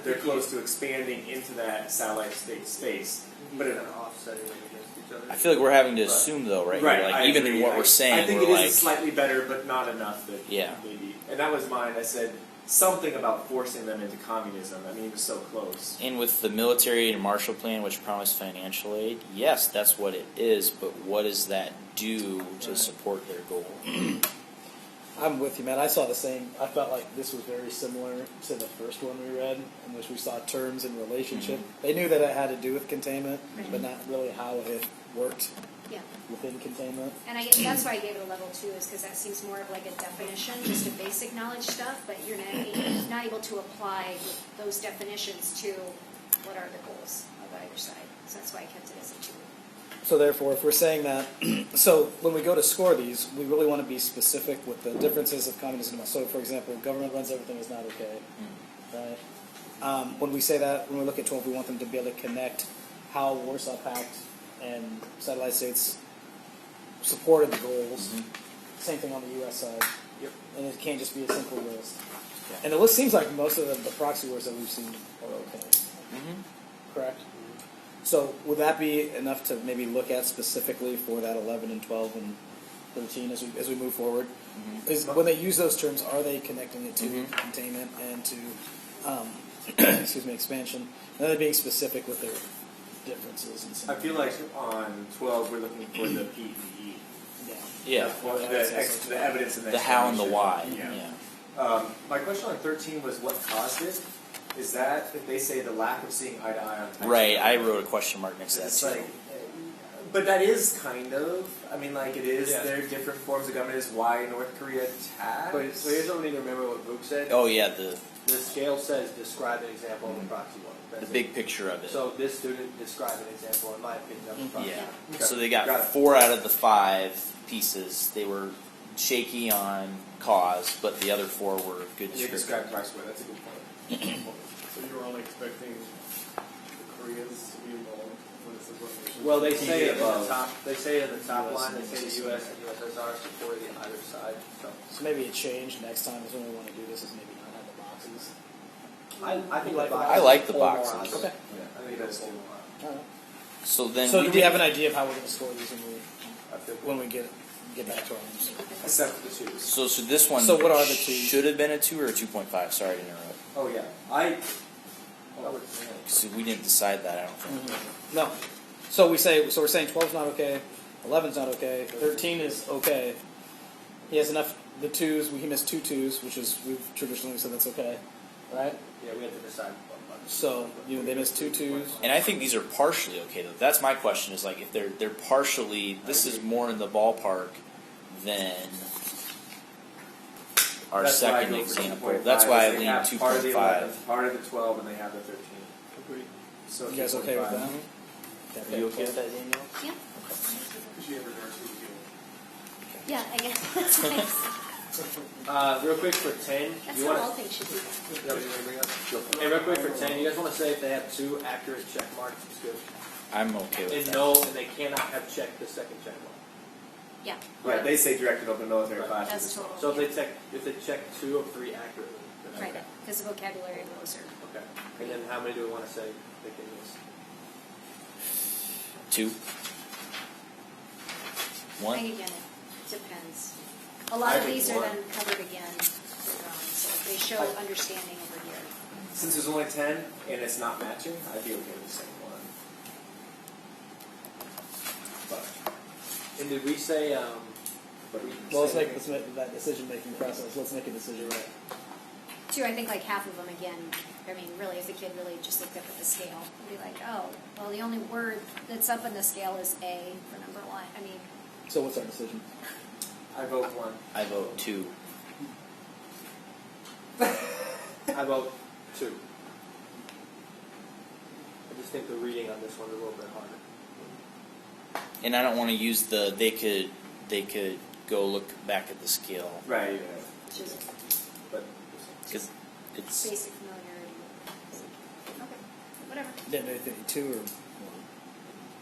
B: They're close to expanding into that satellite state space.
C: But it's kind of offsetting them against each other.
D: I feel like we're having to assume though, right?
B: Right.
D: Like
B: I
D: even
B: agree.
D: in what we're saying,
B: I think
D: we're
B: it
D: like,
B: is slightly better, but not enough that
D: Yeah.
B: maybe. And that was mine. I said something about forcing them into communism. I mean, it was so close.
D: and with the military and Marshall Plan, which promised financial aid, yes, that's what it is. But what does that do to support their goal?
A: I'm with you, man. I saw the same. I felt like this was very similar to the first one we read, in which we saw terms and relationship. They knew that it had to do with containment, but not really how it worked
E: Yeah.
A: within containment.
E: And that's why I gave it a level 2, is because that seems more of like a definition, just a basic knowledge stuff, but you're not able to apply those definitions to what are the goals of either side. So that's why I kept it as a 2.
A: So therefore, if we're saying that, so when we go to score these, we really want to be specific with the differences of communism. So, for example, government runs everything is not okay, right? When we say that, when we look at 12, we want them to be able to connect how Warsaw Pact and satellite states supported the goals. Same thing on the U.S. side.
C: Yep.
A: And it can't just be a simple list.
D: Yeah.
A: And the list seems like most of the proxy wars that we've seen are okay. Correct? So would that be enough to maybe look at specifically for that 11 and 12 and 13 as we move forward? Is when they use those terms, are they connecting it to containment and to expansion? And they're being specific with their differences and
B: I feel like on 12 we're looking for the PPE.
D: Yeah.
B: The evidence and
D: The how and the why.
B: Yeah.
D: Yeah.
B: My question on 13 was what caused it? Is that if they say the lack of seeing eye to eye on type
D: Right.
B: two?
D: I wrote a question mark next to that
B: It's
D: too.
B: like, but that is kind of. I mean, like it is.
C: Yeah.
B: There are different forms of government. Is why North Korea attacked.
C: But so here's what we need to remember what Luke said.
D: Oh yeah, the
C: The scale says describe an example of a proxy one.
D: the
C: That's
D: big picture of it.
C: So this student described an example, in my opinion, of a proxy.
D: Yeah.
B: Okay.
D: So they got
B: Got it.
D: 4 out of the 5 pieces. They were shaky on cause, but the other 4 were good
B: You
D: descriptors.
B: described price way. That's a good point.
F: So you were only expecting the Koreans to be involved when this is what we should.
C: Well, they say it in the
B: above.
C: top. They say it in the top
A: US
C: line. They
A: and
C: say the U.S. and USSR supported the either side. So
A: So maybe a change next time is when we want to do this is maybe not have the boxes.
C: I think
A: like
C: the
A: the
D: I like the
C: pull more
D: boxes.
C: out.
A: Okay.
C: I think that's pull more out.
A: All right.
D: So then
A: So do we
D: did-
A: have an idea of how we're going to score these
C: I feel
A: when we get back to our names?
B: Except for the twos.
D: So this one
A: So what are the twos?
D: should have been a 2 or a 2.5. Sorry to interrupt.
B: Oh yeah.
D: Because we didn't decide that. I don't think.
A: No. So we're saying 12's not okay, 11's not okay, 13 is okay. He has enough. The 2s, he missed 2 2s, which is we've traditionally said that's okay, right?
C: Yeah, we have to decide.
A: So they missed 2 2s.
D: And I think these are partially okay though. That's my question. Is like if they're partially. This is more in the ballpark than our
B: That's why I
D: second
B: go for
D: example.
B: 2.5,
D: That's why I
B: is they
D: lean
B: have part of the 11,
D: 2.5.
B: part of the 12, and they have the 13.
A: Agreed.
B: So
A: You guys okay with
B: 2.5.
A: that?
D: Are you okay with that, Daniel?
E: Yeah.
F: Because you ever nurse who you
E: Yeah, I guess that's nice.
C: Real quick for 10,
E: That's
C: you
E: how
C: want
E: all things should be.
C: Hey, real quick for 10, you guys want to say if they have 2 accurate check marks, it's good.
D: I'm okay with
C: And
D: that.
C: no, and they cannot have checked the second check mark.
E: Yeah.
B: Right, they say directed open military classes.
E: That's total.
C: So if they check 2 of 3 accurately, then
E: Right,
C: okay.
E: because the vocabulary of those are.
C: Okay. And then how many do we want to say they can use?
D: 2. 1.
E: And again, it depends. A lot
B: I
E: of
B: think
E: these are
B: 1.
E: then covered again later on, so if they show understanding over here.
B: Since there's only 10 and it's not matching, I'd be okay with saying 1. But,
C: And did we say,
B: but we
A: Well, let's make that decision-making process. Let's make a decision right.
E: too, I think like half of them, again, I mean, really, if the kid really just looked up at the scale, it'd be like, oh, well, the only word that's up in the scale is A for number one. I mean,
A: So what's our decision?
C: I vote 1.
D: I vote 2.
C: I vote 2. I just think the reading on this one's a little bit harder.
D: And I don't want to use the they could go look back at the scale
B: Right. Yeah.
E: it's just
C: But
D: because it's
E: basic familiarity. Okay, whatever.
A: Didn't know 2 or 1.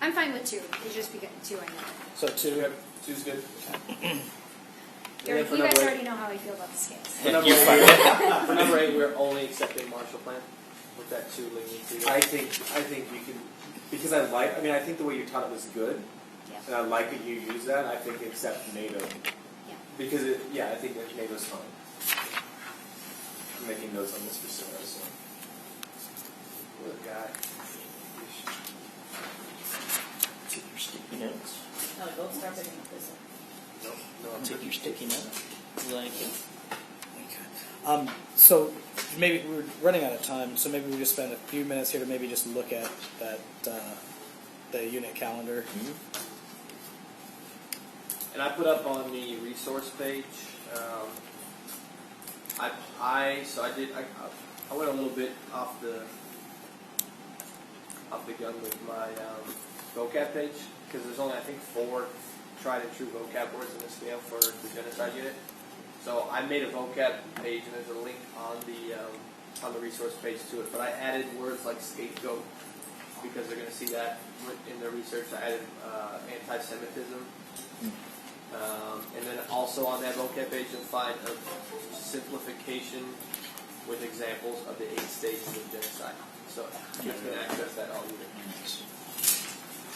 E: I'm fine with 2. It's just because 2 I know.
A: So 2.
C: Yep, 2's good.
E: You
C: then for
E: guys
C: number
E: already know how I feel about the scales.
C: For number,
D: You're
C: 8, for number 8, we're only accepting Marshall Plan with that 2 leniency.
B: I think you can, because I think the way you taught it was good,
E: Yeah.
B: and I like that you use that. I think except NATO,
E: Yeah.
B: because I think that NATO's fine. I'm making notes on this for Sarah. So.
C: Good guy.
D: take your sticky notes.
G: No, don't start picking up this one.
D: Take your sticky notes. You like it?
A: Okay. So maybe we're running out of time, so maybe we just spend a few minutes here to maybe just look at that the unit calendar.
D: Mm-hmm.
C: And I put up on the resource page. I went a little bit off the gun with my vocab page because there's only I think 4 tried and true vocab words in the scale for the genocide unit. So I made a vocab page and there's a link on the resource page to it. But I added words like scapegoat because they're going to see that in their research. I added anti-Semitism. And then also on that vocab page you'll find a simplification with examples of the 8 stages of genocide. So you can access that all year.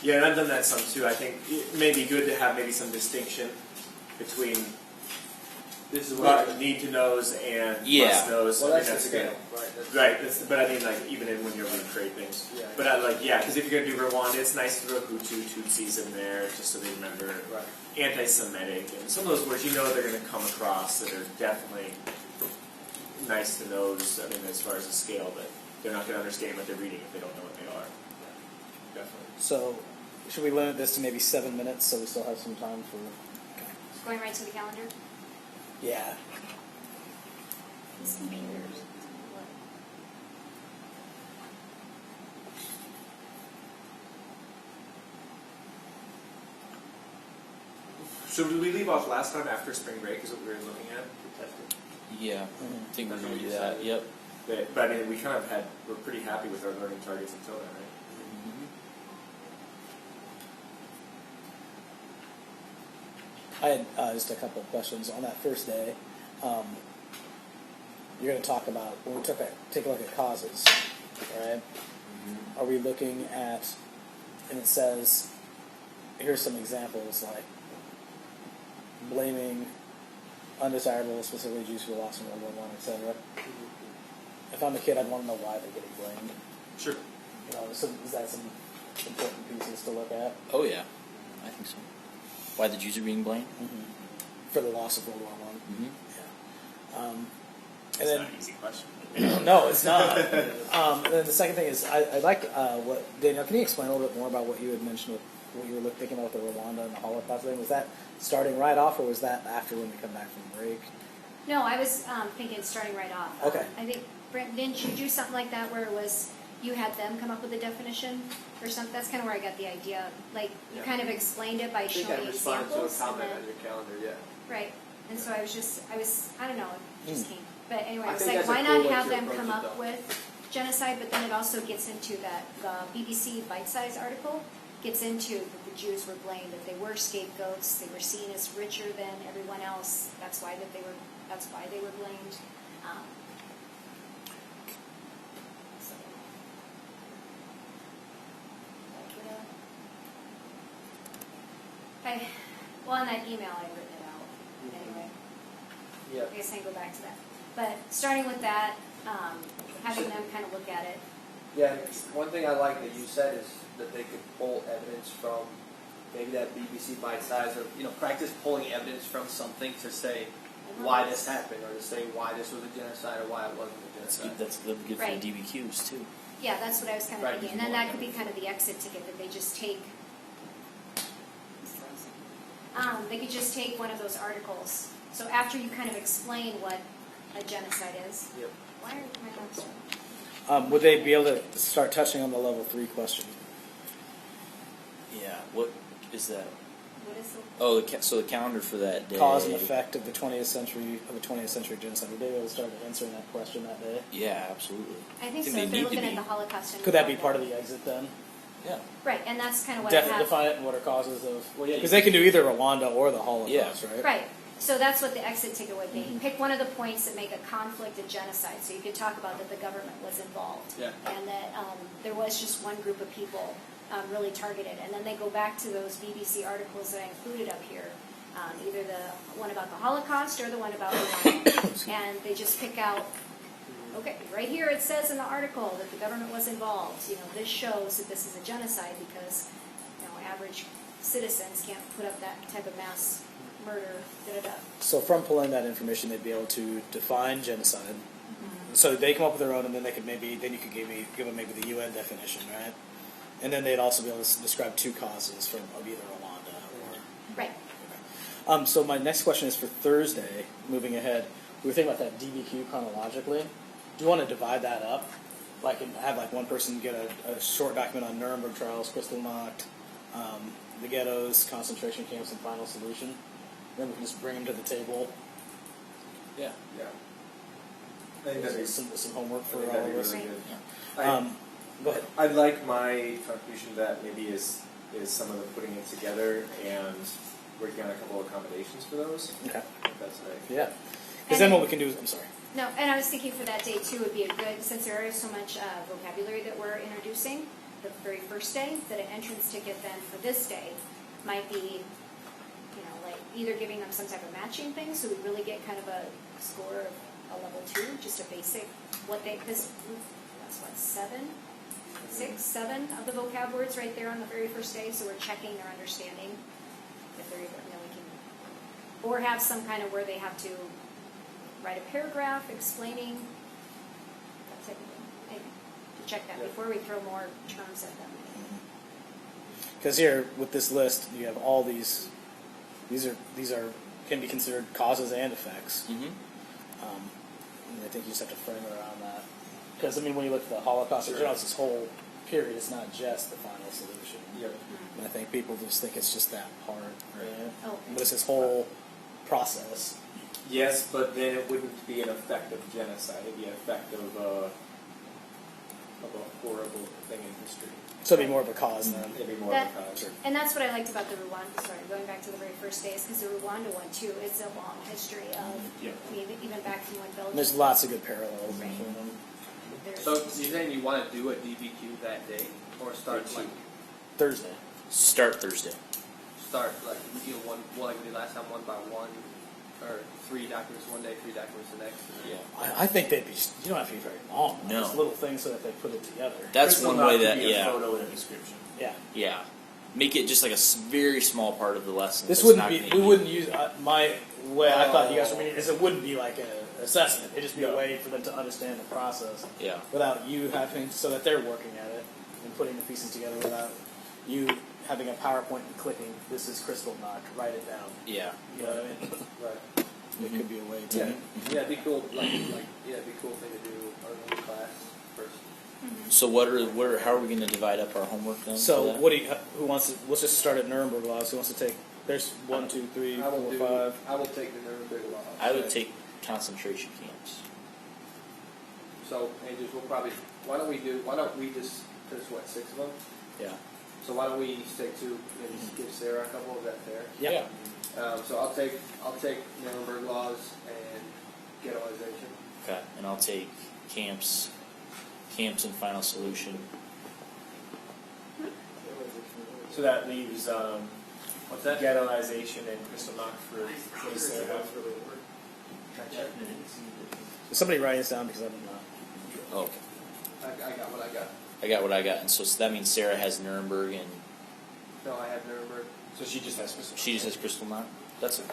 B: Yeah, and I've done that some too. I think it may be good to have maybe some distinction between
C: This is what
B: need to knows and
D: Yeah.
B: must knows.
C: well,
B: I mean,
C: that's the scale,
B: good.
C: right? That's,
B: Right, but I mean, like, even when you're going to create things.
C: Yeah.
B: But I because if you're going to do Rwanda, it's nice to throw Hutu, Tutsis in there, just so they remember
C: Right.
B: anti-Semitic. And some of those words, they're going to come across that are definitely nice to knows, I mean, as far as the scale, but they're not going to understand what they're reading if they don't know what they are. Definitely.
A: So should we limit this to maybe 7 minutes so we still have some time for? Okay.
E: Going right to the calendar.
A: Yeah.
E: These computers.
B: So did we leave off last time after spring break is what we were looking at?
D: Yeah, I think we're going to do that. Yep.
B: But I mean, we're pretty happy with our learning targets until then, right?
A: I had just a couple of questions on that first day. You're going to talk about when we take a look at causes, right? Are we looking at, and it says, here's some examples like blaming undesirable, specifically Jews who were lost in World War I, etc. If I'm a kid, I'd want to know why they're getting blamed.
B: Sure.
A: So is that some important pieces to look at?
D: Oh yeah, I think so. Why the Jews are being blamed?
A: For the loss of World War I.
D: Mm-hmm.
A: Yeah.
B: That's
A: And
B: not an easy question.
A: no, it's not. And then the second thing is, I like what Daniel. Can you explain a little bit more about what you had mentioned with what you were thinking about with the Rwanda and the Holocaust thing? Was that starting right off, or was that after when we come back from break?
E: No, I was thinking starting right off.
A: Okay.
E: I think, Brent, didn't you do something like that where it was you had them come up with a definition or something? That's kind of where I got the idea. Like, you kind of explained it by
C: I think
E: showing
C: I responded to a
E: examples.
C: comment
E: and
C: on your calendar, yeah.
E: right. And so I don't know, it just came. But anyway,
C: I
E: I was
C: think
E: like,
C: that's a
E: why
C: cool
E: not
C: way
E: have
C: to
E: them
C: approach
E: come
C: it,
E: up
C: though.
E: with genocide, but then it also gets into the BBC bite-size article, gets into that the Jews were blamed, that they were scapegoats, they were seen as richer than everyone else, that's why they were blamed. So, on that email I've written it out, anyway.
C: Yeah.
E: I guess I can go back to that. But starting with that, having them kind of look at it.
C: Yeah, one thing I like that you said is that they could pull evidence from maybe that BBC bite size or, practice pulling evidence from something to say, why this happened, or to say why this was a genocide or why it wasn't a
D: That's
C: genocide.
D: good. That's good for
E: Right.
D: the DBQs too.
E: Yeah, that's what I was kind of
C: Right.
E: thinking. And then that could be kind of the exit ticket that they just take. They could just take one of those articles. So after you kind of explain what a genocide is.
C: Yep.
E: Why are my notes?
A: Would they be able to start touching on the level 3 question?
D: Yeah. What is that?
E: What is the?
D: Oh, so the calendar for that day.
A: Cause and effect of the 20th century genocide. Would they be able to start answering that question that day?
D: Yeah, absolutely.
E: I think so.
D: they
E: If they're
D: need to
E: looking
D: be.
E: at the Holocaust. and
A: Could that be
E: Rwanda.
A: part of the exit then?
D: Yeah.
E: Right, and that's kind of what I
A: Definitely
E: have.
A: define it and what are causes of.
C: Well, yeah,
A: Because they can do either Rwanda or the Holocaust, right?
E: Right. So that's what the exit ticket would be. Pick one of the points that make a conflict of genocide. So you could talk about that the government was involved,
C: Yeah.
E: and that there was just one group of people really targeted. And then they go back to those BBC articles that I included up here, either the one about the Holocaust or the one about Rwanda. And they just pick out. Okay, right here it says in the article that the government was involved. You know, this shows that this is a genocide because, you know, average citizens can't put up that type of mass murder. Da-da-da.
A: So from pulling that information, they'd be able to define genocide. So they come up with their own, and then they could then you could give them maybe the UN definition, right? And then they'd also be able to describe 2 causes of either Rwanda or.
E: Right.
A: So my next question is for Thursday. Moving ahead, we were thinking about that DBQ chronologically. Do you want to divide that up, like and have like one person get a short document on Nuremberg trials, Kristallnacht, the ghettos, concentration camps, and final solution? Then we can just bring them to the table.
D: Yeah.
F: Yeah. I think that'd be,
A: Some homework
F: I
A: for
F: think
A: all
F: that'd
A: of
F: be
A: us.
F: really good.
A: Go ahead.
F: I'd like my contribution to that maybe is some of the putting it together and working on a couple of accommodations for those.
A: Okay.
F: If that's nice.
A: Yeah. Because then what we can do is, I'm sorry.
E: No, and I was thinking for that day too would be a good, since there is so much vocabulary that we're introducing the very first day, that an entrance ticket then for this day might be, you know, like either giving them some type of matching thing, so we really get kind of a score of a level 2, just a basic what they, because that's what, 7 of the vocab words right there on the very first day, so we're checking their understanding if they're even, you know, we can, or have some kind of where they have to write a paragraph explaining that type of thing. Anyway, to check that before we throw more terms at them.
A: Because here with this list, you have all these. These are can be considered causes and effects.
D: Mm-hmm.
A: And I think you just have to frame it around that. Because I mean, when you look at the Holocaust, it's this whole period. It's not just the final solution.
F: Yep.
A: And I think people just think it's just that part. Right?
E: Oh,
A: But it's this whole process.
F: Yes, but then it wouldn't be an effect of genocide. It'd be an effect of a horrible thing in history.
A: So it'd be more of a cause then.
F: It'd be more
E: That-
F: of a cause.
E: and that's what I liked about the Rwanda, sorry, going back to the very first days, because the Rwanda one too, it's a long history of,
F: Yeah.
E: I mean, even back from when Belgium.
A: And there's lots of good parallels
E: Right.
A: between them.
E: there's-
C: So you're saying you want to do a DBQ that day, or start like
A: Thursday.
D: Start Thursday.
C: one like we did last time, 1 by 1, or 3 documents one day, 3 documents the next?
D: Yeah.
A: I think they'd be. You don't have to be very long.
D: No.
A: Just little things so that they put it together.
D: That's
B: Crystal
D: one
B: Knot
D: way
B: could
D: that
B: be a
D: yeah.
B: photo and a description.
A: Yeah.
D: Yeah. Make it just like a very small part of the lesson.
A: This
D: It's
A: wouldn't
D: not
A: be.
D: gonna
A: We wouldn't use my way. I thought you guys were meaning is it wouldn't be like an assessment. It'd just be a
F: No.
A: way for them to understand the process
D: Yeah.
A: without you having so that they're working at it and putting the pieces together without you having a PowerPoint and clicking. This is Kristallnacht. Write it down.
D: Yeah.
A: You know what I mean?
C: Right.
A: It could be a way to.
C: Yeah, it'd be cool. It'd be a cool thing to do early in class first.
D: So how are we going to divide up our homework then?
A: So
D: for that?
A: what do you? Who wants to? Let's just start at Nuremberg laws. Who wants to take? There's 1, 2, 3, 4, 5.
C: I will take the Nuremberg law.
D: I would take concentration camps.
C: So, Andrews, we'll probably. Why don't we just? There's what, 6 of them.
A: Yeah.
C: So why don't we each take 2 and just give Sarah a couple? Is that fair?
A: Yeah.
C: So I'll take Nuremberg laws and ghettoization.
D: Okay. And I'll take camps and final solution.
B: So that leaves
C: What's that?
B: ghettoization and Kristallnacht for Sarah.
A: Is somebody writing this down because I don't know.
D: Oh, okay.
C: I got what I got.
D: I got what I got. And so that means Sarah has Nuremberg and
C: No, I have Nuremberg.
B: So she just has Kristallnacht.
D: she just has Kristallnacht. That's a good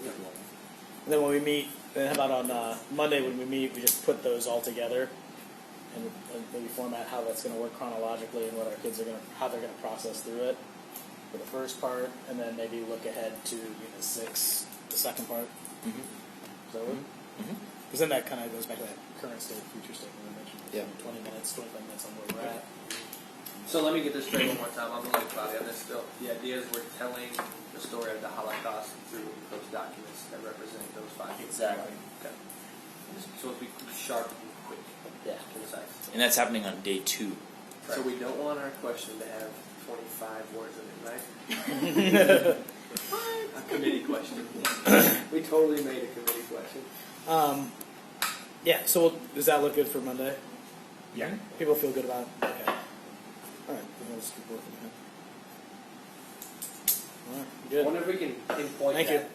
D: one.
A: And then when we meet, then how about on Monday when we meet, we just put those all together and maybe format how that's going to work chronologically and what our kids are going to, how they're going to process through it for the first part, and then maybe look ahead to Unit 6, the second part.
D: Mm-hmm.
A: Does that work?
D: Mm-hmm.
A: Because then that kind of goes back to that current state, future state we mentioned.
D: Yeah.
A: 20 minutes, 25 minutes on where we're at.
C: So let me get this straight one more time. I'm a little cloudy on this still. The idea is we're telling the story of the Holocaust through those documents that represent those 5 years.
D: Exactly.
C: Okay. So it'll be sharp and quick.
D: Yeah.
C: Concise.
D: And that's happening on day 2.
C: So we don't want our question to have 25 words in it, right? A committee question. We totally made a committee question.
A: Yeah, so does that look good for Monday?
B: Yeah.
A: People feel good about it? Okay. All right, we'll just keep working. All right,
C: I
A: good.
C: wonder if we can pinpoint
A: Thank you.
C: that